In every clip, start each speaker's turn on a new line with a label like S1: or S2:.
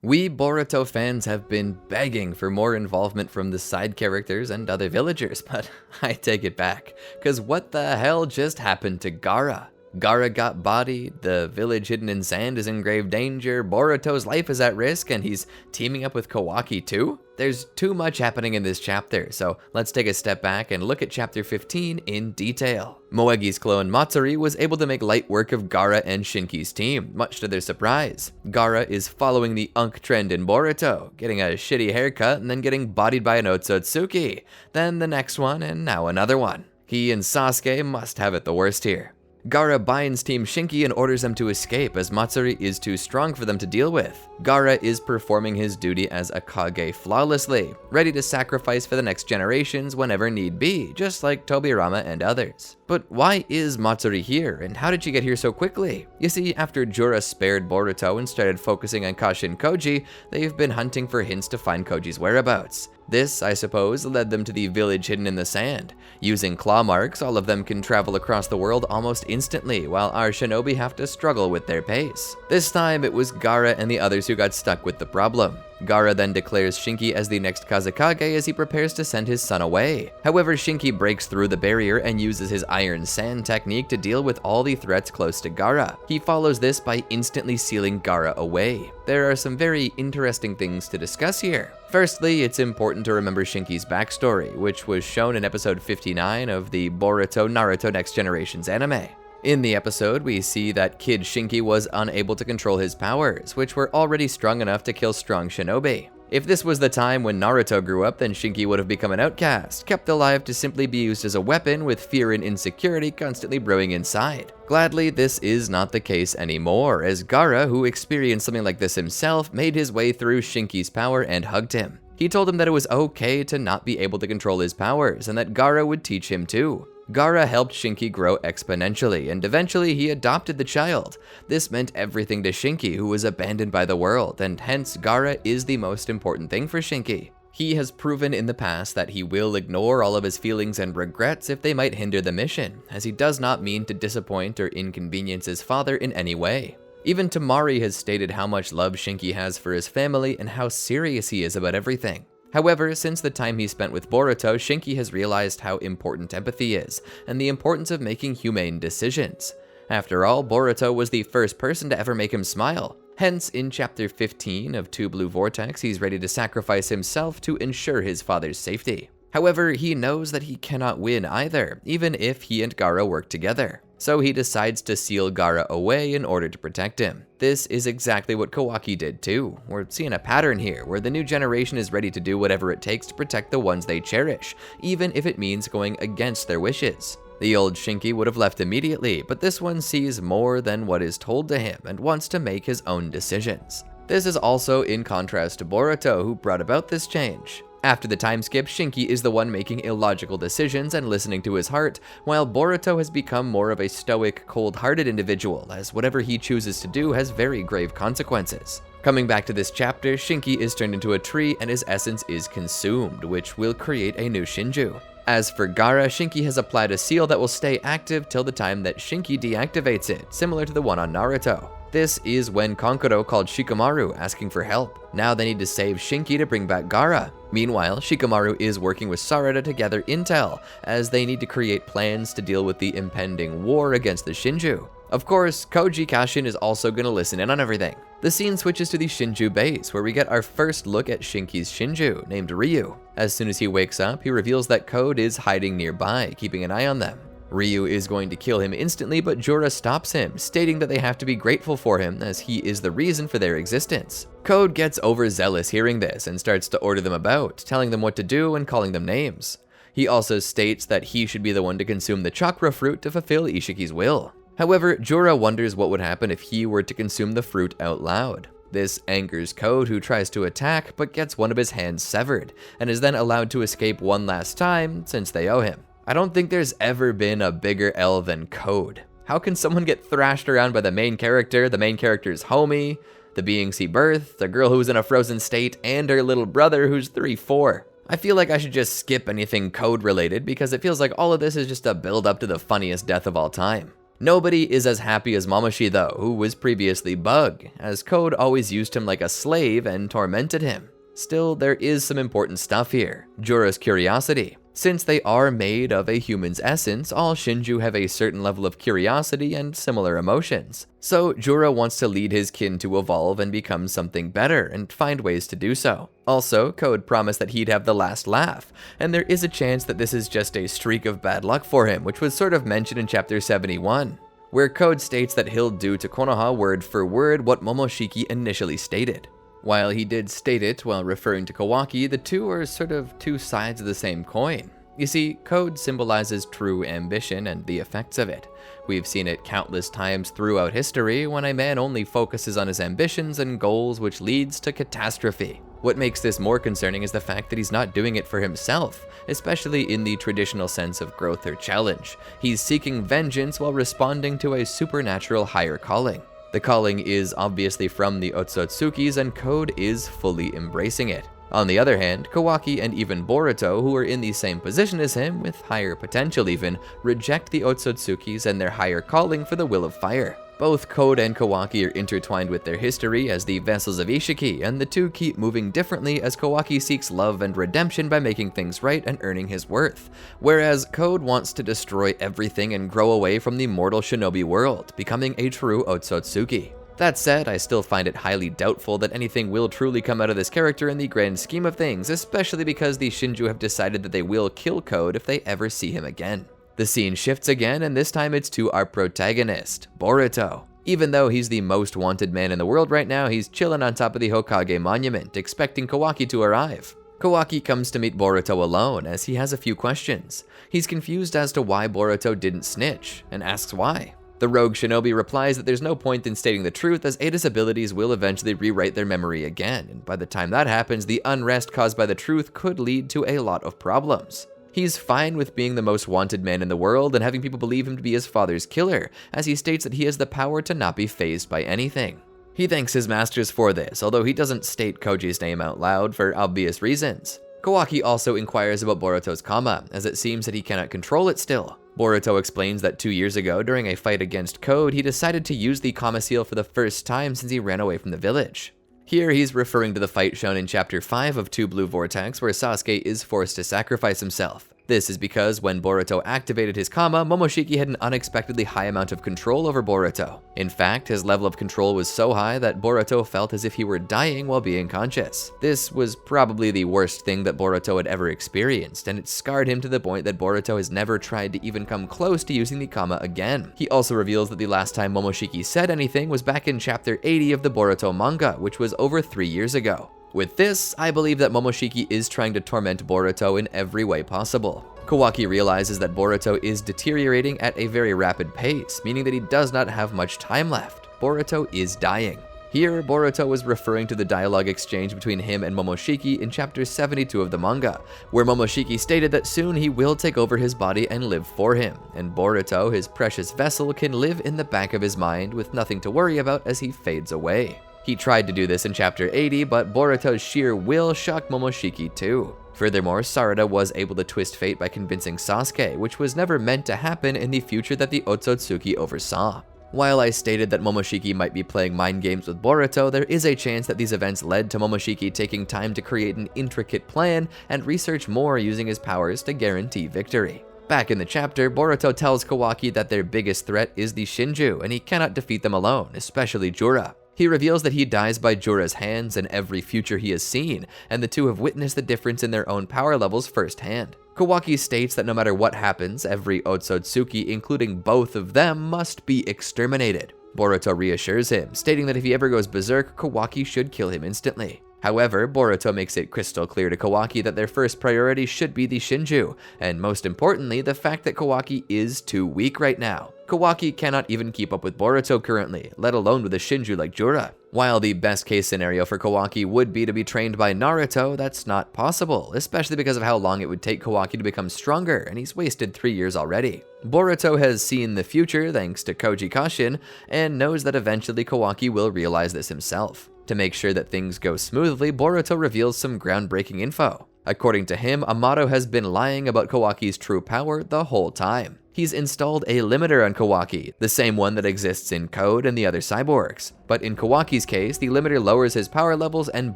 S1: We Boruto fans have been begging for more involvement from the side characters and other villagers, but I take it back, cause what the hell just happened to Gaara? Gaara got bodied, the village hidden in sand is in grave danger, Boruto's life is at risk, and he's teaming up with KAWAKI too? There's too much happening in this chapter, so let's take a step back and look at chapter 15 in detail. Moegi's clone Matsuri was able to make light work of Gaara and Shinki's team, much to their surprise. Gaara is following the unk trend in Boruto, getting a shitty haircut and then getting bodied by an Otsutsuki, then the next one and now another one. He and Sasuke must have it the worst here. Gaara binds Team Shinki and orders them to escape as Matsuri is too strong for them to deal with. Gaara is performing his duty as a Kage flawlessly, ready to sacrifice for the next generations whenever need be, just like Tobirama and others. But why is Matsuri here, and how did she get here so quickly? You see, after Jura spared Boruto and started focusing on Kashin Koji, they've been hunting for hints to find Koji's whereabouts. This, I suppose, led them to the village hidden in the sand. Using claw marks, all of them can travel across the world almost instantly, while our shinobi have to struggle with their pace. This time, it was Gaara and the others who got stuck with the problem. Gaara then declares Shinki as the next Kazekage as he prepares to send his son away. However, Shinki breaks through the barrier and uses his iron sand technique to deal with all the threats close to Gaara. He follows this by instantly sealing Gaara away. There are some very interesting things to discuss here. Firstly, it's important to remember Shinki's backstory, which was shown in episode 59 of the Boruto Naruto Next Generations anime. In the episode, we see that Kid Shinki was unable to control his powers, which were already strong enough to kill strong shinobi. If this was the time when Naruto grew up, then Shinki would have become an outcast, kept alive to simply be used as a weapon with fear and insecurity constantly brewing inside. Gladly, this is not the case anymore, as Gaara, who experienced something like this himself, made his way through Shinki's power and hugged him. He told him that it was okay to not be able to control his powers, and that Gaara would teach him too. Gaara helped Shinki grow exponentially, and eventually he adopted the child. This meant everything to Shinki, who was abandoned by the world, and hence Gaara is the most important thing for Shinki. He has proven in the past that he will ignore all of his feelings and regrets if they might hinder the mission, as he does not mean to disappoint or inconvenience his father in any way. Even Temari has stated how much love Shinki has for his family and how serious he is about everything. However, since the time he spent with Boruto, Shinki has realized how important empathy is, and the importance of making humane decisions. After all, Boruto was the first person to ever make him smile. Hence, in chapter 15 of Two Blue Vortex, he's ready to sacrifice himself to ensure his father's safety. However, he knows that he cannot win either, even if he and Gaara work together. So he decides to seal Gaara away in order to protect him. This is exactly what KAWAKI did too. We're seeing a pattern here, where the new generation is ready to do whatever it takes to protect the ones they cherish, even if it means going against their wishes. The old Shinki would have left immediately, but this one sees more than what is told to him and wants to make his own decisions. This is also in contrast to Boruto, who brought about this change. After the time skip, Shinki is the one making illogical decisions and listening to his heart, while Boruto has become more of a stoic, cold-hearted individual, as whatever he chooses to do has very grave consequences. Coming back to this chapter, Shinki is turned into a tree and his essence is consumed, which will create a new Shinju. As for Gaara, Shinki has applied a seal that will stay active till the time that Shinki deactivates it, similar to the one on Naruto. This is when Kankuro called Shikamaru asking for help. Now they need to save Shinki to bring back Gaara. Meanwhile, Shikamaru is working with Sarada to gather intel, as they need to create plans to deal with the impending war against the Shinju. Of course, Koji Kashin is also going to listen in on everything. The scene switches to the Shinju base, where we get our first look at Shinki's Shinju, named Ryu. As soon as he wakes up, he reveals that Code is hiding nearby, keeping an eye on them. Ryu is going to kill him instantly, but Jura stops him, stating that they have to be grateful for him as he is the reason for their existence. Code gets overzealous hearing this and starts to order them about, telling them what to do and calling them names. He also states that he should be the one to consume the chakra fruit to fulfill Ishiki's will. However, Jura wonders what would happen if he were to consume the fruit out loud. This angers Code, who tries to attack but gets one of his hands severed, and is then allowed to escape one last time since they owe him. I don't think there's ever been a bigger L than Code. How can someone get thrashed around by the main character's homie, the beings he birthed, the girl who's in a frozen state, and her little brother who's 3-4? I feel like I should just skip anything Code related because it feels like all of this is just a build up to the funniest death of all time. Nobody is as happy as Momoshi though, who was previously Bug, as Code always used him like a slave and tormented him. Still, there is some important stuff here. Jura's curiosity. Since they are made of a human's essence, all Shinju have a certain level of curiosity and similar emotions. So Jura wants to lead his kin to evolve and become something better, and find ways to do so. Also, Code promised that he'd have the last laugh, and there is a chance that this is just a streak of bad luck for him, which was sort of mentioned in chapter 71, where Code states that he'll do to Konoha word for word what Momoshiki initially stated. While he did state it while referring to Kawaki, the two are sort of two sides of the same coin. You see, Code symbolizes true ambition and the effects of it. We've seen it countless times throughout history when a man only focuses on his ambitions and goals, which leads to catastrophe. What makes this more concerning is the fact that he's not doing it for himself, especially in the traditional sense of growth or challenge. He's seeking vengeance while responding to a supernatural higher calling. The calling is obviously from the Otsutsukis, and Code is fully embracing it. On the other hand, Kawaki and even Boruto, who are in the same position as him, with higher potential even, reject the Otsutsukis and their higher calling for the will of fire. Both Code and Kawaki are intertwined with their history as the vessels of Ishiki, and the two keep moving differently as Kawaki seeks love and redemption by making things right and earning his worth, whereas Code wants to destroy everything and grow away from the mortal shinobi world, becoming a true Otsutsuki. That said, I still find it highly doubtful that anything will truly come out of this character in the grand scheme of things, especially because the Shinju have decided that they will kill Code if they ever see him again. The scene shifts again, and this time it's to our protagonist, Boruto. Even though he's the most wanted man in the world right now, he's chilling on top of the Hokage monument, expecting Kawaki to arrive. Kawaki comes to meet Boruto alone, as he has a few questions. He's confused as to why Boruto didn't snitch, and asks why. The rogue shinobi replies that there's no point in stating the truth, as Ada's abilities will eventually rewrite their memory again, and by the time that happens, the unrest caused by the truth could lead to a lot of problems. He's fine with being the most wanted man in the world and having people believe him to be his father's killer, as he states that he has the power to not be fazed by anything. He thanks his masters for this, although he doesn't state Koji's name out loud for obvious reasons. Kawaki also inquires about Boruto's Kama, as it seems that he cannot control it still. Boruto explains that 2 years ago, during a fight against Code, he decided to use the Kama seal for the first time since he ran away from the village. Here he's referring to the fight shown in chapter 5 of 2 Blue Vortex, where Sasuke is forced to sacrifice himself. This is because when Boruto activated his Kama, Momoshiki had an unexpectedly high amount of control over Boruto. In fact, his level of control was so high that Boruto felt as if he were dying while being conscious. This was probably the worst thing that Boruto had ever experienced, and it scarred him to the point that Boruto has never tried to even come close to using the Kama again. He also reveals that the last time Momoshiki said anything was back in chapter 80 of the Boruto manga, which was over 3 years ago. With this, I believe that Momoshiki is trying to torment Boruto in every way possible. Kawaki realizes that Boruto is deteriorating at a very rapid pace, meaning that he does not have much time left. Boruto is dying. Here, Boruto was referring to the dialogue exchange between him and Momoshiki in chapter 72 of the manga, where Momoshiki stated that soon he will take over his body and live for him, and Boruto, his precious vessel, can live in the back of his mind with nothing to worry about as he fades away. He tried to do this in chapter 80, but Boruto's sheer will shocked Momoshiki too. Furthermore, Sarada was able to twist fate by convincing Sasuke, which was never meant to happen in the future that the Otsutsuki oversaw. While I stated that Momoshiki might be playing mind games with Boruto, there is a chance that these events led to Momoshiki taking time to create an intricate plan and research more using his powers to guarantee victory. Back in the chapter, Boruto tells Kawaki that their biggest threat is the Shinju, and he cannot defeat them alone, especially Jura. He reveals that he dies by Jura's hands in every future he has seen, and the two have witnessed the difference in their own power levels firsthand. Kawaki states that no matter what happens, every Otsutsuki, including both of them, must be exterminated. Boruto reassures him, stating that if he ever goes berserk, Kawaki should kill him instantly. However, Boruto makes it crystal clear to Kawaki that their first priority should be the Shinju, and most importantly, the fact that Kawaki is too weak right now. Kawaki cannot even keep up with Boruto currently, let alone with a Shinju like Jura. While the best case scenario for Kawaki would be to be trained by Naruto, that's not possible, especially because of how long it would take Kawaki to become stronger, and he's wasted 3 years already. Boruto has seen the future thanks to Koji Kashin, and knows that eventually Kawaki will realize this himself. To make sure that things go smoothly, Boruto reveals some groundbreaking info. According to him, Amato has been lying about Kawaki's true power the whole time. He's installed a limiter on Kawaki, the same one that exists in Code and the other cyborgs. But in Kawaki's case, the limiter lowers his power levels and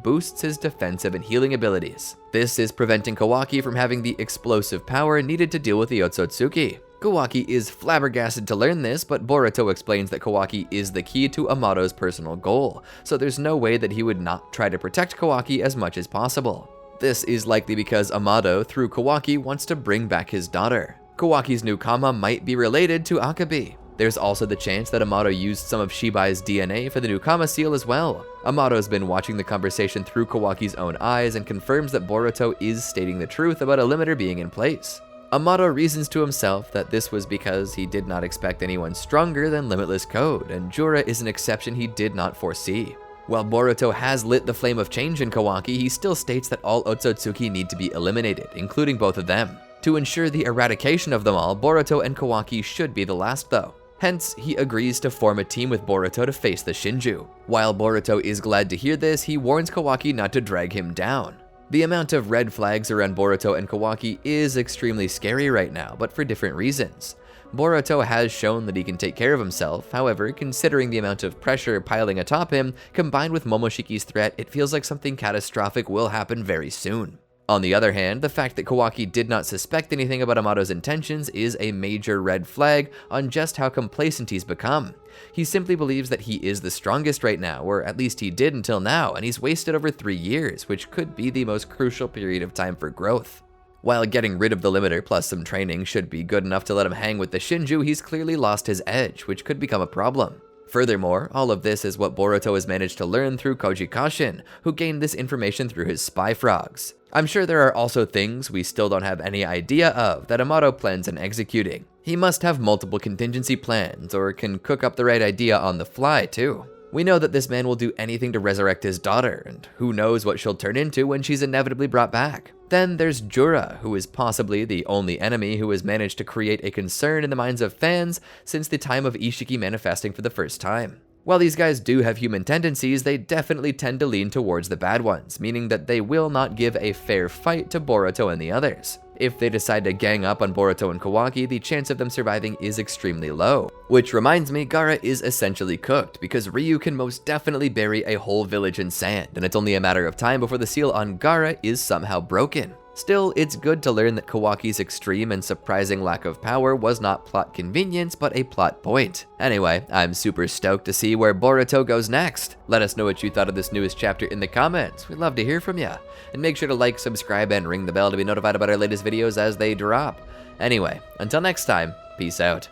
S1: boosts his defensive and healing abilities. This is preventing Kawaki from having the explosive power needed to deal with the Otsutsuki. Kawaki is flabbergasted to learn this, but Boruto explains that Kawaki is the key to Amato's personal goal, so there's no way that he would not try to protect Kawaki as much as possible. This is likely because Amato, through Kawaki, wants to bring back his daughter. Kawaki's new Kama might be related to Akabi. There's also the chance that Amato used some of Shibai's DNA for the new Kama seal as well. Amato's been watching the conversation through Kawaki's own eyes and confirms that Boruto is stating the truth about a limiter being in place. Amato reasons to himself that this was because he did not expect anyone stronger than Limitless Code, and Jura is an exception he did not foresee. While Boruto has lit the flame of change in Kawaki, he still states that all Otsutsuki need to be eliminated, including both of them. To ensure the eradication of them all, Boruto and Kawaki should be the last though. Hence, he agrees to form a team with Boruto to face the Shinju. While Boruto is glad to hear this, he warns Kawaki not to drag him down. The amount of red flags around Boruto and Kawaki is extremely scary right now, but for different reasons. Boruto has shown that he can take care of himself, however, considering the amount of pressure piling atop him, combined with Momoshiki's threat, it feels like something catastrophic will happen very soon. On the other hand, the fact that Kawaki did not suspect anything about Amato's intentions is a major red flag on just how complacent he's become. He simply believes that he is the strongest right now, or at least he did until now, and he's wasted over 3 years, which could be the most crucial period of time for growth. While getting rid of the limiter plus some training should be good enough to let him hang with the Shinju, he's clearly lost his edge, which could become a problem. Furthermore, all of this is what Boruto has managed to learn through Koji Kashin, who gained this information through his spy frogs. I'm sure there are also things we still don't have any idea of that Amato plans on executing. He must have multiple contingency plans, or can cook up the right idea on the fly too. We know that this man will do anything to resurrect his daughter, and who knows what she'll turn into when she's inevitably brought back. Then there's Jura, who is possibly the only enemy who has managed to create a concern in the minds of fans since the time of Ishiki manifesting for the first time. While these guys do have human tendencies, they definitely tend to lean towards the bad ones, meaning that they will not give a fair fight to Boruto and the others. If they decide to gang up on Boruto and Kawaki, the chance of them surviving is extremely low. Which reminds me, Gaara is essentially cooked, because Ryu can most definitely bury a whole village in sand, and it's only a matter of time before the seal on Gaara is somehow broken. Still, it's good to learn that Kawaki's extreme and surprising lack of power was not plot convenience, but a plot point. Anyway, I'm super stoked to see where Boruto goes next. Let us know what you thought of this newest chapter in the comments. We'd love to hear from you. And make sure to like, subscribe, and ring the bell to be notified about our latest videos as they drop. Anyway, until next time, peace out.